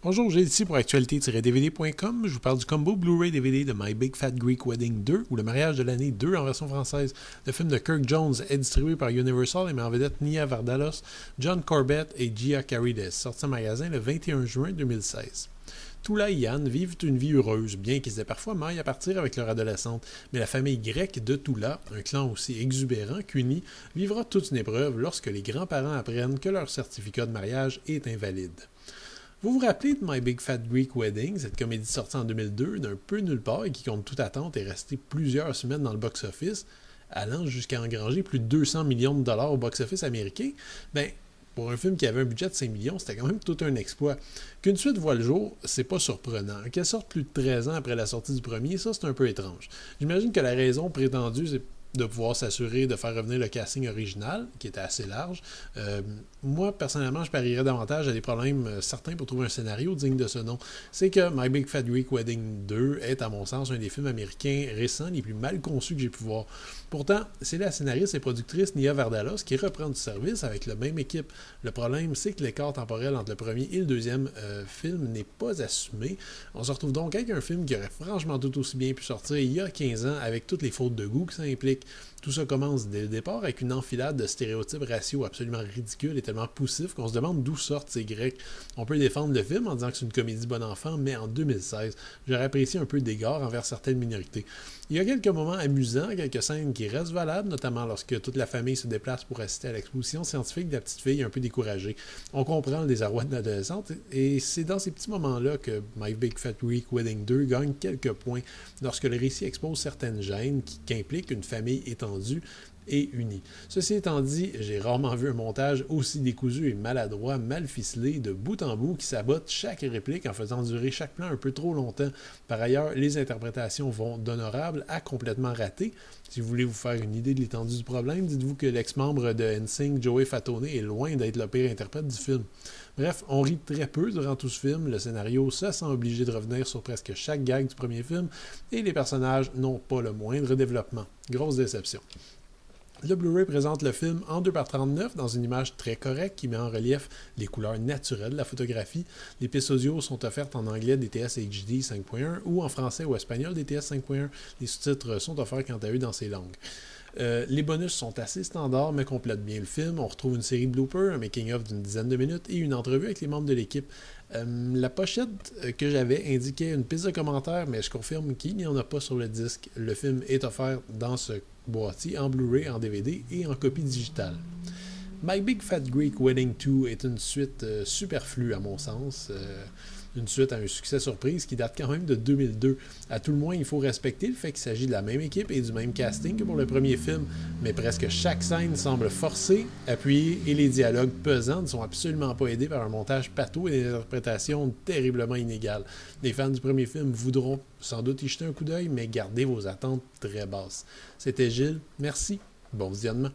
Bonjour, j'ai ici pour actualité-dvd.com. Je vous parle du combo Blu-ray DVD de My Big Fat Greek Wedding 2 ou Le mariage de l'année 2 en version française. Le film de Kirk Jones est distribué par Universal et met en vedette Nia Vardalos, John Corbett et Gia Carides, sorti en magasin le 21 juin 2016. Tula et Yann vivent une vie heureuse, bien qu'ils aient parfois maille à partir avec leur adolescente, mais la famille grecque de Tula, un clan aussi exubérant qu'uni, vivra toute une épreuve lorsque les grands-parents apprennent que leur certificat de mariage est invalide. Vous vous rappelez de My Big Fat Greek Wedding, cette comédie sortie en 2002, d'un peu nulle part et qui, contre toute attente, est restée plusieurs semaines dans le box-office, allant jusqu'à engranger plus de 200 millions de dollars au box-office américain? Ben, pour un film qui avait un budget de 5 millions, c'était quand même tout un exploit. Qu'une suite voit le jour, c'est pas surprenant. Qu'elle sorte plus de 13 ans après la sortie du premier, ça c'est un peu étrange. J'imagine que la raison prétendue, c'est de pouvoir s'assurer de faire revenir le casting original, qui était assez large. Moi, personnellement, je parierais davantage à des problèmes certains pour trouver un scénario digne de ce nom. C'est que My Big Fat Greek Wedding 2 est, à mon sens, un des films américains récents les plus mal conçus que j'ai pu voir. Pourtant, c'est la scénariste et productrice Nia Vardalos qui reprend du service avec la même équipe. Le problème, c'est que l'écart temporel entre le premier et le deuxième film n'est pas assumé. On se retrouve donc avec un film qui aurait franchement tout aussi bien pu sortir il y a 15 ans avec toutes les fautes de goût que ça implique. Tout ça commence dès le départ avec une enfilade de stéréotypes raciaux absolument ridicules et tellement poussifs qu'on se demande d'où sortent ces Grecs. On peut défendre le film en disant que c'est une comédie bon enfant, mais en 2016, j'aurais apprécié un peu d'égard envers certaines minorités. Il y a quelques moments amusants, quelques scènes qui restent valables, notamment lorsque toute la famille se déplace pour assister à l'exposition scientifique de la petite fille un peu découragée. On comprend le désarroi de l'adolescente et c'est dans ces petits moments-là que My Big Fat Greek Wedding 2 gagne quelques points lorsque le récit expose certaines gênes qui impliquent une famille étendue et unie. Ceci étant dit, j'ai rarement vu un montage aussi décousu et maladroit, mal ficelé, de bout en bout, qui sabote chaque réplique en faisant durer chaque plan un peu trop longtemps. Par ailleurs, les interprétations vont d'honorables à complètement ratées. Si vous voulez vous faire une idée de l'étendue du problème, dites-vous que l'ex-membre de NSYNC, Joey Fatone, est loin d'être le pire interprète du film. Bref, on rit très peu durant tout ce film, le scénario se sent obligé de revenir sur presque chaque gag du premier film, et les personnages n'ont pas le moindre développement. Grosse déception. Le Blu-ray présente le film en 2:39 dans une image très correcte qui met en relief les couleurs naturelles de la photographie. Les pistes audio sont offertes en anglais DTS HD 5.1 ou en français ou espagnol DTS 5.1. Les sous-titres sont offerts quant à eux dans ces langues. Les bonus sont assez standards mais complètent bien le film. On retrouve une série de bloopers, un making-of d'une dizaine de minutes et une entrevue avec les membres de l'équipe. La pochette que j'avais indiquait une piste de commentaires, mais je confirme qu'il n'y en a pas sur le disque. Le film est offert dans ce boîtier en Blu-ray, en DVD et en copie digitale. My Big Fat Greek Wedding 2 est une suite superflue à mon sens. Une suite à un succès surprise qui date quand même de 2002. À tout le moins, il faut respecter le fait qu'il s'agit de la même équipe et du même casting que pour le premier film, mais presque chaque scène semble forcée, appuyée et les dialogues pesants ne sont absolument pas aidés par un montage pâteau et des interprétations terriblement inégales. Les fans du premier film voudront sans doute y jeter un coup d'œil, mais gardez vos attentes très basses. C'était Gilles, merci, bon visionnement.